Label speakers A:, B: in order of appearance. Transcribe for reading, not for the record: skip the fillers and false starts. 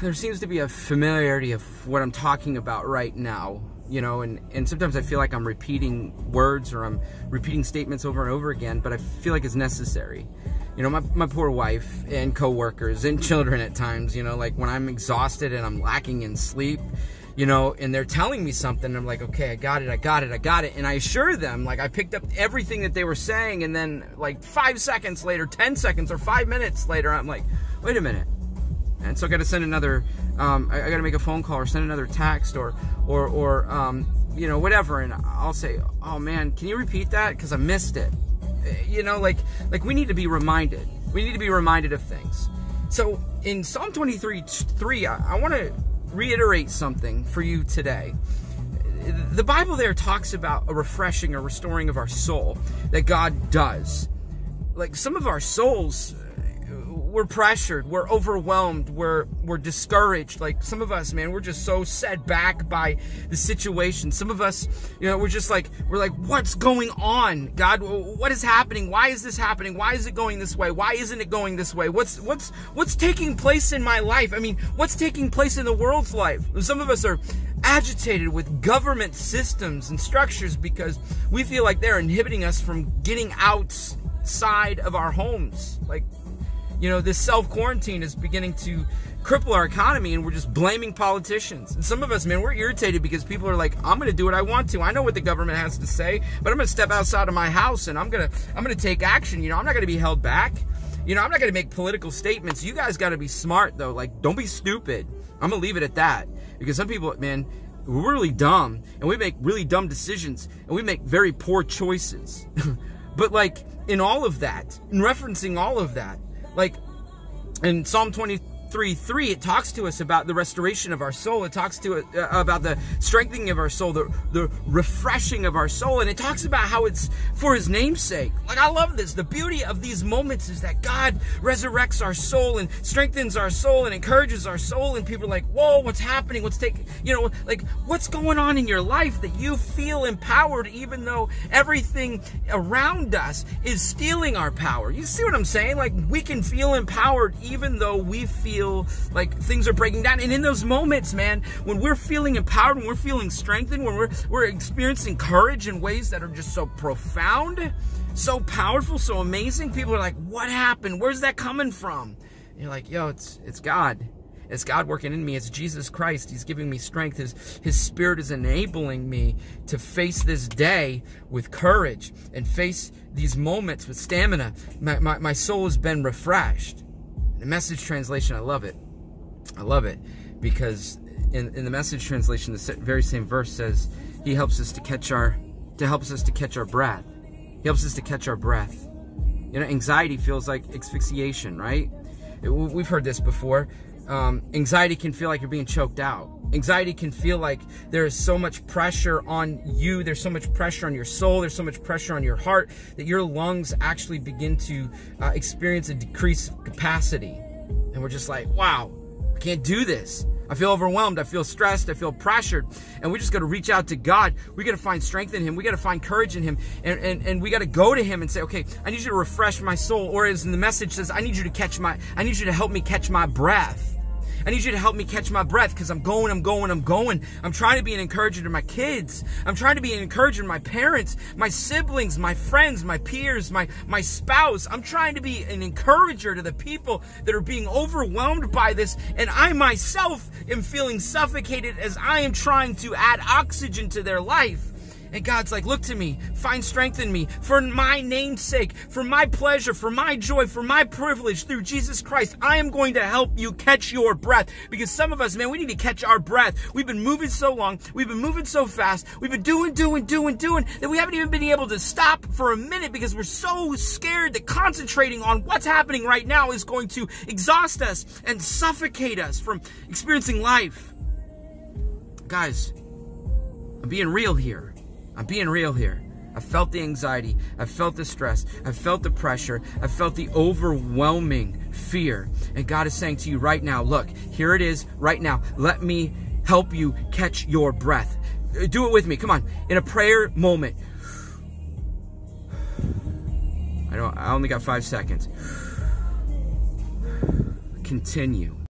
A: there seems to be a familiarity of what I'm talking about right now, you know, and sometimes I feel like I'm repeating words or I'm repeating statements over and over again, but I feel like it's necessary. You know, my poor wife and coworkers and children at times, you know, like when I'm exhausted and I'm lacking in sleep, you know, and they're telling me something, I'm like, okay, I got it. And I assure them, like, I picked up everything that they were saying, and then like 5 seconds later, 10 seconds or 5 minutes later, I'm like, wait a minute. And so I got to send another, I got to make a phone call or send another text or you know, whatever. And I'll say, oh man, can you repeat that? Because I missed it. You know, like we need to be reminded. We need to be reminded of things. So in Psalm 23:3, I want to reiterate something for you today. The Bible there talks about a refreshing or restoring of our soul that God does. Like some of our souls, we're pressured, we're overwhelmed, we're discouraged. Like some of us, man, we're just so set back by the situation. Some of us, you know, we're like, what's going on? God, what is happening? Why is this happening? Why is it going this way? Why isn't it going this way? What's taking place in my life? I mean, what's taking place in the world's life? Some of us are agitated with government systems and structures because we feel like they're inhibiting us from getting outside of our homes. Like, you know, this self-quarantine is beginning to cripple our economy, and we're just blaming politicians. And some of us, man, we're irritated because people are like, I'm going to do what I want to. I know what the government has to say, but I'm going to step outside of my house and I'm going to take action. You know, I'm not going to be held back. You know, I'm not going to make political statements. You guys got to be smart, though. Like, don't be stupid. I'm going to leave it at that. Because some people, man, we're really dumb, and we make really dumb decisions, and we make very poor choices. But, like, in all of that, in referencing all of that, like in Psalm 23:3, it talks to us about the restoration of our soul. It talks to us about the strengthening of our soul, the refreshing of our soul. And it talks about how it's for his name's sake. Like, I love this. The beauty of these moments is that God resurrects our soul and strengthens our soul and encourages our soul. And people are like, whoa, what's happening? What's taking, you know, like, what's going on in your life that you feel empowered even though everything around us is stealing our power? You see what I'm saying? Like, we can feel empowered even though we feel like things are breaking down. And in those moments, man, when we're feeling empowered, when we're feeling strengthened, when we're experiencing courage in ways that are just so profound, so powerful, so amazing, people are like, what happened? Where's that coming from? And you're like, yo, it's God. It's God working in me. It's Jesus Christ. He's giving me strength. His Spirit is enabling me to face this day with courage and face these moments with stamina. My soul has been refreshed. The Message translation, I love it. I love it because in the Message translation, the very same verse says, He helps us to catch our breath. He helps us to catch our breath. You know, anxiety feels like asphyxiation, right? We've heard this before. Anxiety can feel like you're being choked out. Anxiety can feel like there is so much pressure on you. There's so much pressure on your soul. There's so much pressure on your heart that your lungs actually begin to experience a decreased capacity. And we're just like, wow, I can't do this. I feel overwhelmed. I feel stressed. I feel pressured. And we just got to reach out to God. We got to find strength in Him. We got to find courage in Him. And we got to go to Him and say, okay, I need you to refresh my soul. Or as in the Message says, I need you to help me catch my breath. I need you to help me catch my breath because I'm going. I'm trying to be an encourager to my kids. I'm trying to be an encourager to my parents, my siblings, my friends, my peers, my spouse. I'm trying to be an encourager to the people that are being overwhelmed by this. And I myself am feeling suffocated as I am trying to add oxygen to their life. And God's like, look to me, find strength in me, for my name's sake, for my pleasure, for my joy, for my privilege through Jesus Christ. I am going to help you catch your breath. Because some of us, man, we need to catch our breath. We've been moving so long. We've been moving so fast. We've been doing that we haven't even been able to stop for a minute because we're so scared that concentrating on what's happening right now is going to exhaust us and suffocate us from experiencing life. Guys, I'm being real here. I felt the anxiety. I felt the stress. I felt the pressure. I felt the overwhelming fear. And God is saying to you right now, look, here it is right now. Let me help you catch your breath. Do it with me. Come on. In a prayer moment. I only got 5 seconds. Continue.